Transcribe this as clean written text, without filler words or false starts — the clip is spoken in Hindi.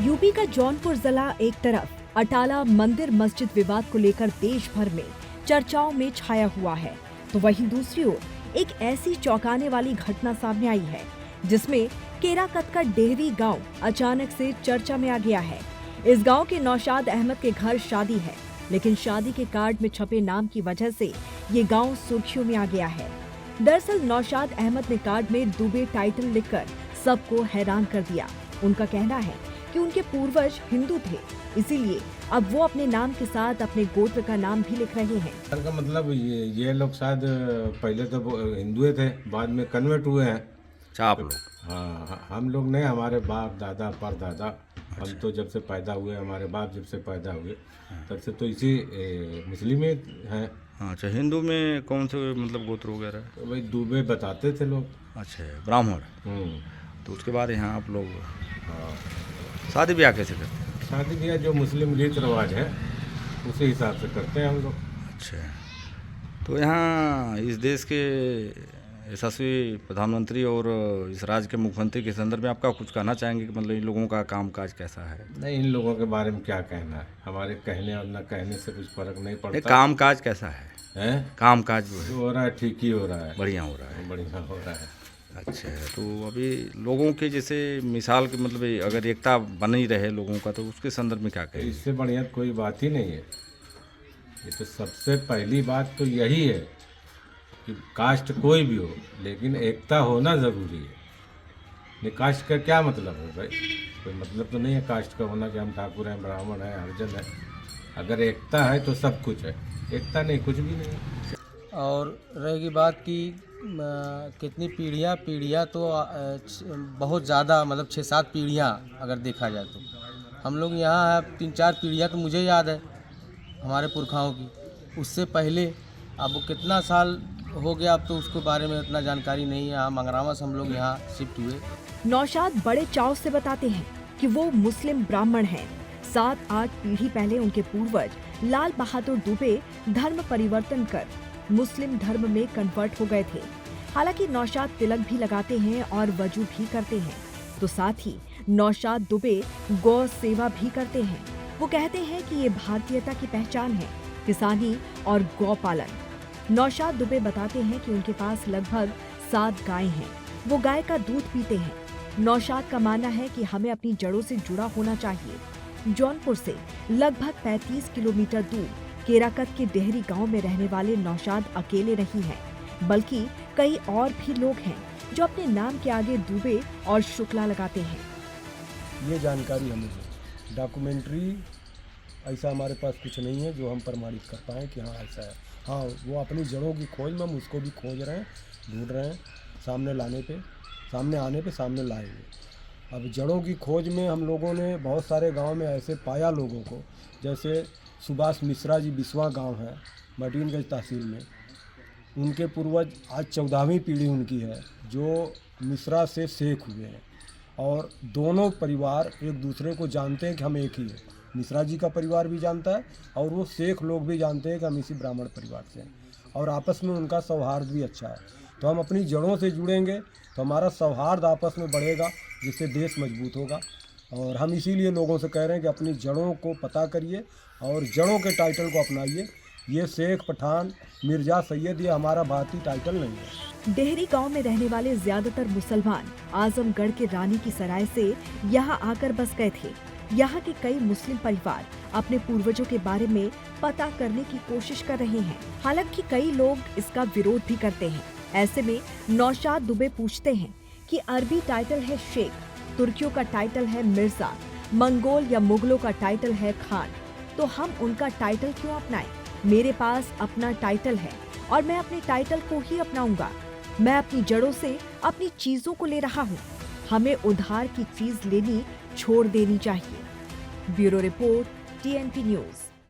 यूपी का जौनपुर जिला एक तरफ अटाला मंदिर मस्जिद विवाद को लेकर देश भर में चर्चाओं में छाया हुआ है, तो वहीं दूसरी ओर एक ऐसी चौंकाने वाली घटना सामने आई है जिसमें केराकत का डेहरी गांव अचानक से चर्चा में आ गया है। इस गांव के नौशाद अहमद के घर शादी है, लेकिन शादी के कार्ड में छपे नाम की वजह से ये गांव सुर्खियों में आ गया है। दरअसल नौशाद अहमद ने कार्ड में दुबे टाइटल लिखकर सबको हैरान कर दिया। उनका कहना है कि उनके पूर्वज हिंदू थे, इसीलिए अब वो अपने नाम के साथ अपने गोत्र का नाम भी लिख रहे हैं। का मतलब ये लोग शायद पहले तो हिंदू थे, बाद में कन्वर्ट हुए हैं। आप लोग? हाँ, हम लोग नहीं, हमारे बाप दादा परदादा। हम तो जब से पैदा हुए, हमारे बाप जब से पैदा हुए तब से तो इसी मुस्लिम में हैं। अच्छा, हिंदू में कौन से मतलब गोत्र वगैरह? तो भाई दुबे बताते थे लोग। अच्छा, ब्राह्मण। तो उसके बाद यहाँ आप लोग शादी ब्याह कैसे करते हैं? शादी ब्याह जो मुस्लिम रीत रिवाज है उसी हिसाब से करते हैं हम लोग। अच्छा, तो यहाँ इस देश के यशस्वी प्रधानमंत्री और इस राज्य के मुख्यमंत्री के संदर्भ में आपका कुछ कहना चाहेंगे कि मतलब इन लोगों का कामकाज कैसा है? नहीं, इन लोगों के बारे में क्या कहना है, हमारे कहने और न कहने से कुछ फर्क नहीं पड़ता। कामकाज कैसा है? कामकाज हो रहा है, ठीक ही हो रहा है, बढ़िया हो रहा है। बढ़िया हो रहा है। अच्छा, तो अभी लोगों के जैसे मिसाल के मतलब अगर एकता बनी रहे लोगों का, तो उसके संदर्भ में क्या कहें? इससे बढ़िया कोई बात ही नहीं है। ये तो सबसे पहली बात तो यही है कि कास्ट कोई भी हो, लेकिन एकता होना ज़रूरी है। नहीं, कास्ट का क्या मतलब है भाई? कोई मतलब तो नहीं है कास्ट का होना कि हम ठाकुर हैं, ब्राह्मण हैं, हरिजन हैं। अगर एकता है तो सब कुछ है, एकता नहीं कुछ भी नहीं है। और रहेगी बात कि कितनी पीढ़ियाँ तो बहुत ज़्यादा, मतलब 6-7 पीढ़ियाँ अगर देखा जाए तो हम लोग यहाँ है। 3-4 पीढ़ियाँ तो मुझे याद है हमारे पुरखाओं की। उससे पहले अब वो कितना साल हो गया, अब तो उसके बारे में इतना जानकारी नहीं है। यहाँ मंगरावा से हम लोग यहाँ शिफ्ट हुए। नौशाद बड़े चाव से बताते हैं कि वो मुस्लिम ब्राह्मण हैं। 7-8 पीढ़ी पहले उनके पूर्वज लाल बहादुर दुबे धर्म परिवर्तन कर मुस्लिम धर्म में कन्वर्ट हो गए थे। हालांकि नौशाद तिलक भी लगाते हैं और वजू भी करते हैं, तो साथ ही नौशाद दुबे गौ सेवा भी करते हैं। वो कहते हैं कि ये भारतीयता की पहचान है, किसानी और गौ पालन। नौशाद दुबे बताते हैं कि उनके पास लगभग 7 गायें हैं। वो गाय का दूध पीते हैं। नौशाद का मानना है कि हमें अपनी जड़ों से जुड़ा होना चाहिए। जौनपुर से लगभग 35 किलोमीटर दूर केराकत के डेहरी गांव में रहने वाले नौशाद अकेले नहीं हैं, बल्कि कई और भी लोग हैं जो अपने नाम के आगे दुबे और शुक्ला लगाते हैं। ये जानकारी हमें है, डॉक्यूमेंट्री ऐसा हमारे पास कुछ नहीं है जो हम प्रमाणित कर पाएँ कि हाँ ऐसा है। हाँ, वो अपनी जड़ों की खोज में हम उसको भी खोज रहे हैं, ढूंढ रहे हैं। सामने आने पे सामने लाएंगे। अब जड़ों की खोज में हम लोगों ने बहुत सारे गांव में ऐसे पाया लोगों को, जैसे सुभाष मिश्रा जी बिस्वा गांव है मटीनगंज तहसील में। उनके पूर्वज आज 14वीं पीढ़ी उनकी है जो मिश्रा से शेख हुए हैं, और दोनों परिवार एक दूसरे को जानते हैं कि हम एक ही हैं। मिश्रा जी का परिवार भी जानता है और वो शेख लोग भी जानते हैं कि हम इसी ब्राह्मण परिवार से हैं, और आपस में उनका सौहार्द भी अच्छा है। तो हम अपनी जड़ों से जुड़ेंगे तो हमारा सौहार्द आपस में बढ़ेगा, जिससे देश मजबूत होगा। और हम इसीलिए लोगों से कह रहे हैं कि अपनी जड़ों को पता करिए और जड़ों के टाइटल को अपनाइए। ये शेख, पठान, मिर्जा, सैयद ये हमारा भारतीय टाइटल नहीं है। डेहरी गांव में रहने वाले ज्यादातर मुसलमान आजमगढ़ के रानी की सराय से यहाँ आकर बस गए थे। यहाँ के कई मुस्लिम परिवार अपने पूर्वजों के बारे में पता करने की कोशिश कर रहे हैं। हालांकि कई लोग इसका विरोध भी करते हैं। ऐसे में नौशाद दुबे पूछते हैं कि अरबी टाइटल है शेख, तुर्कियों का टाइटल है मिर्जा, मंगोल या मुगलों का टाइटल है खान, तो हम उनका टाइटल क्यों अपनाएं? मेरे पास अपना टाइटल है और मैं अपने टाइटल को ही अपनाऊंगा। मैं अपनी जड़ों से अपनी चीजों को ले रहा हूँ। हमें उधार की चीज लेनी छोड़ देनी चाहिए। Bureau report, TNP news.